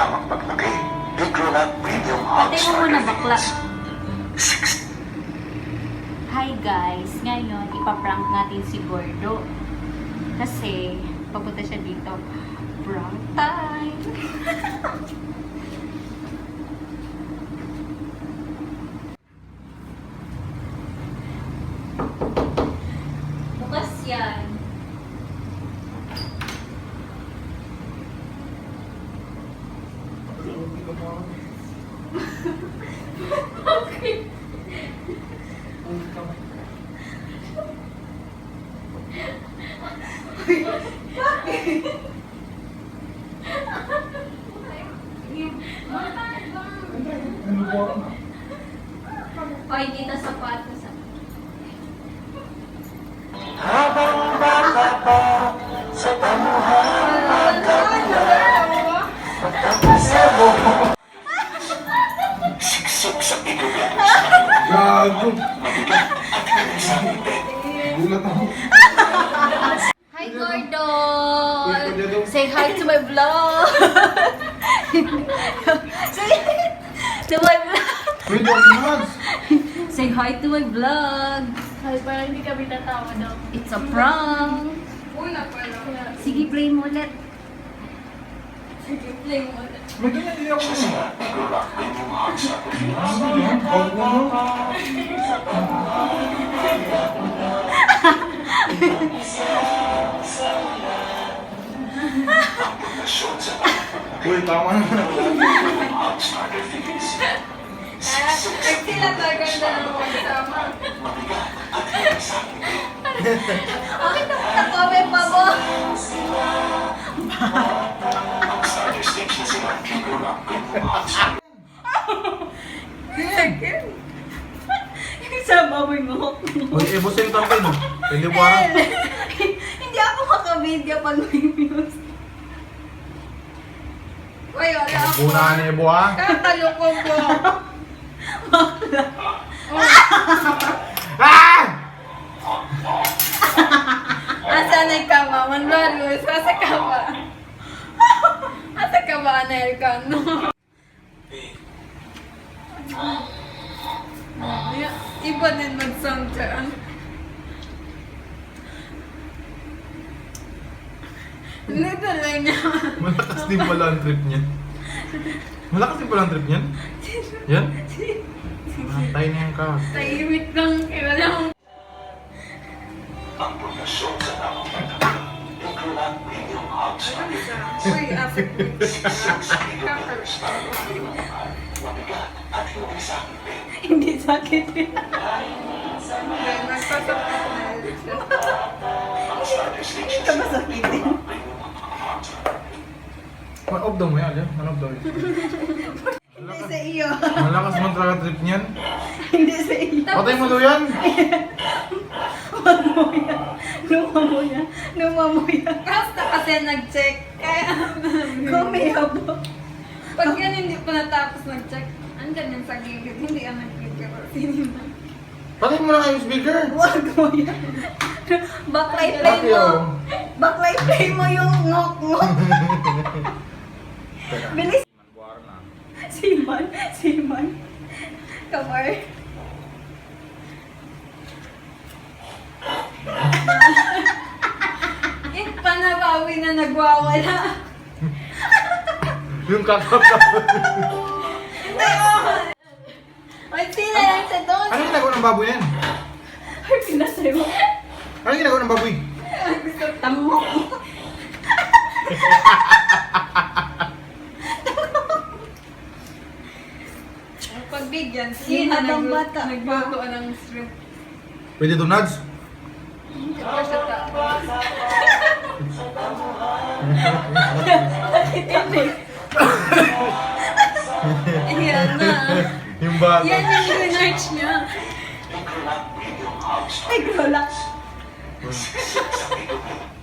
tamang paglaki. Pigrolac Premium Hot Patay mo muna Starter bakla. Feeds. Hi guys! Ngayon, ipaprank natin si Gordo. Kasi, papunta siya dito. Prank time! Bukas yan. Okay. Hoy, dito sapatos. Habang bata pa sa pamuhay pagkakala, magkakasabo. Siksik sa pigrolac. Gago! Mabigat at inisang Gulat ako. Hi, Gordo! Say hi to my vlog! Say hi to my vlog! Wait, what's Say hi to my vlog! Ay, parang hindi kami tatawa daw. It's a prank! Una pala. Sige, play mo ulit. Sige, play mo ulit. Ba't hindi ako Pigrolac Premium Hot Starter Feeds. Ano yan? Bago mo? Ang pundasyon sa tamang paglaki. Uy, tama na. Premium Hot Starter Feeds. Siksik sa Sila talaga na magsama. mabigat at inisang Bakit nakakawin pa mo? Ang starter stage na sila Pigrolac Premium Hot Starter. Yung sa baboy mo. Uy, ibusin ito kayo. Pwede mo ara. Hindi ako makavideo pag may views. Uy, wala ako. Una na ibo ha. Kakalo ko po. Ah! Asa na yung kama? Manbarus. Asa ka ba? Asa ka ba, Anelka? No. Iba din mag-sound dyan. Nito lang niya. Malakas din pala ang trip niya. Malakas din pala ang trip niyan? Yan? Matay na yan ka. Tahimik lang. Kaya lang. Ang pundasyon sa tamang paglaki. Pigrolac Premium Hot Starter Feeds. Uy, asa ko. Siksik sa pigrolac para lumaki ng mahal. Mabigat at hindi sakit. Hindi sakit yun. Nagpasok ako na. Ang starter stage na Ito sila masakitin. Premium Hot Starter Feeds. Man-off daw mo yan. Man-off daw yun. Hindi sa iyo. Malakas man talaga trip niyan. Hindi sa iyo. Patay mo daw yan. Lumamuya. Lumamuya. Basta kasi nag-check. Kaya Kumiyabo. pag yan hindi pa natapos nag-check, andyan yan sa gilid. Hindi yan nag-clicker. Sinima. Patay mo lang yung speaker. Huwag mo yan. Backlight play mo. Backlight play mo yung ngok-ngok. Bilis. Siman. Siman. Kamar. Panabawi na nagwawala. Yung kakap. Hindi oh! Ay, sila yan sa doon. Ano ginagawa ng baboy yan? Ay, pinasay mo. Ano ginagawa ng baboy? Tangok. Pagbigyan, Yung habang bata. nagluto ng shrimp. Pwede ito, Nads? Ito siya ta. Ayan na. Yung bata. Yan yung research niya. Pigrolac Premium Hot Starter Pigrolac. Feeds. Siksik sa pigrolac